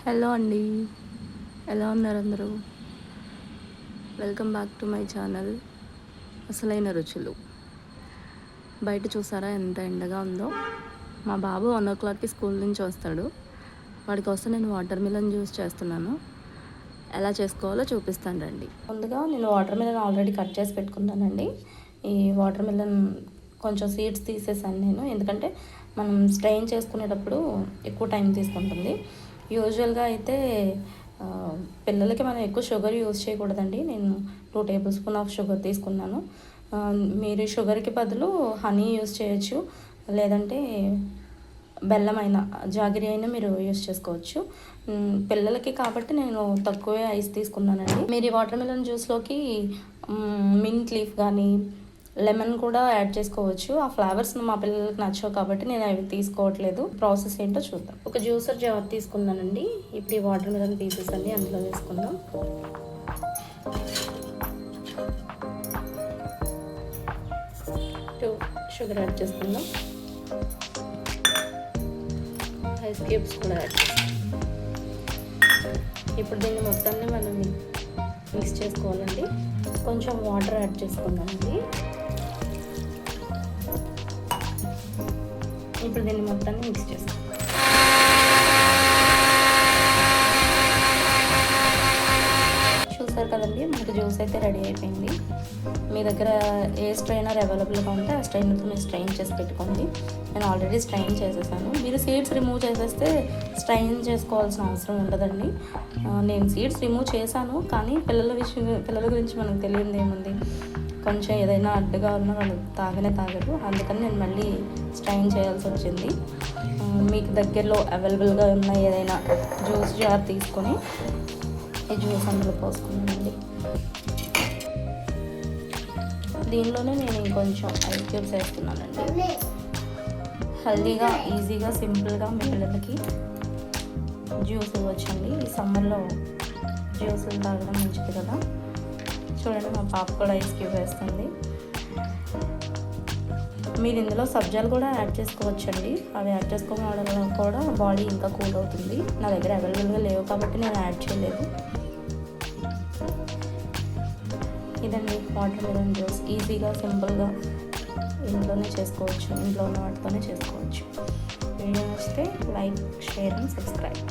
Hello అండి, ఎలా ఉన్నారు అందరూ? Welcome back to my channel అసలైన రుచులు. బయట చూసారా ఎంత ఎండగా ఉందో? మా బాబు 1 o'clockకి స్కూల్ నుంచి వస్తాడు. వాడి కోసం నేను వాటర్ మిలన్ జ్యూస్ చేస్తున్నాను. ఎలా చేసుకోవాలో చూపిస్తాను రండి. ముందుగా నేను వాటర్ మిలన్ ఆల్రెడీ కట్ చేసి పెట్టుకున్నానండి. ఈ వాటర్ మిలన్ కొంచెం సీడ్స్ తీసేసాను నేను, ఎందుకంటే మనం స్ట్రెయిన్ చేసుకునేటప్పుడు ఎక్కువ టైం తీసుకుంటుంది. యూజువల్గా అయితే పిల్లలకి మనం ఎక్కువ షుగర్ యూజ్ చేయకూడదండి. నేను 2 tablespoons ఆఫ్ షుగర్ తీసుకున్నాను. మీరు షుగర్కి బదులు హనీ యూజ్ చేయొచ్చు, లేదంటే బెల్లం అయినా జాగిరి అయినా మీరు యూజ్ చేసుకోవచ్చు. పిల్లలకి కాబట్టి నేను తక్కువే ఐస్ తీసుకున్నానండి. మీరు ఈ వాటర్ మిలన్ జ్యూస్లోకి మింట్ లీఫ్ కానీ లెమన్ కూడా యాడ్ చేసుకోవచ్చు. ఆ ఫ్లేవర్స్ మా పిల్లలకి నచ్చవు కాబట్టి నేను అవి తీసుకోవట్లేదు. ప్రాసెస్ ఏంటో చూద్దాం. ఒక జ్యూసర్ జార్ తీసుకున్నానండి. ఇప్పుడు ఈ వాటర్ మిలన్ పీసెస్ అన్ని అందులో వేసుకుందాం. షుగర్ యాడ్ చేసుకుందాం. ఐస్ క్యూబ్స్ కూడా యాడ్ చేసుకుందాం. ఇప్పుడు దీన్ని మొత్తాన్ని మనం మిక్స్ చేసుకోవాలండి. కొంచెం వాటర్ యాడ్ చేసుకుందామండి. ఇప్పుడు దీన్ని మొత్తాన్ని మిక్స్ చేసుకుందాం. చూసారు కదండి, మనకి జ్యూస్ అయితే రెడీ అయిపోయింది. మీ దగ్గర ఏ స్ట్రైనర్ అవైలబుల్గా ఉంటే ఆ స్ట్రైనర్తో మీరు స్ట్రైన్ చేసి పెట్టుకోండి. నేను ఆల్రెడీ స్ట్రైన్ చేసేసాను. మీరు సీడ్స్ రిమూవ్ చేసేస్తే స్ట్రైన్ చేసుకోవాల్సిన అవసరం ఉండదండి. నేను సీడ్స్ రిమూవ్ చేశాను, కానీ పిల్లల గురించి మనకు తెలియదు ఏముంది. కొంచెం ఏదైనా అడ్డుగా ఉన్నా వాళ్ళు తాగరు. అందుకని నేను మళ్ళీ స్ట్రైన్ చేయాల్సి వచ్చింది. మీకు దగ్గరలో అవైలబుల్గా ఉన్న ఏదైనా జ్యూస్ జార్ తీసుకొని ఈ జ్యూస్ అందులో పోసుకున్నానండి. దీనిలోనే నేను ఇంకొంచెం ఐస్ క్యూబ్స్ వేస్తున్నానండి. హెల్దీగా, ఈజీగా, సింపుల్గా మీ పిల్లలకి జ్యూస్ ఇవ్వచ్చండి. ఈ సమ్మర్లో జ్యూసులు తాగడం మంచిది కదా. చూడండి, మా పాప కూడా ఐస్ క్యూబ్ వేస్తుంది. మీరు ఇందులో సబ్జాలు కూడా యాడ్ చేసుకోవచ్చండి. అవి యాడ్ చేసుకోవడం వల్ల కూడా బాడీ ఇంకా కూల్ అవుతుంది. నా దగ్గర అవైలబుల్గా లేవు కాబట్టి నేను యాడ్ చేయలేదు. ఇదండి వాటర్ మిలన్ జ్యూస్. ఈజీగా, సింపుల్గా ఇంట్లోనే చేసుకోవచ్చు. ఇంట్లో ఉన్న వాటితోనే చేసుకోవచ్చు. వీడియో నచ్చితే లైక్, షేర్ అండ్ సబ్స్క్రైబ్.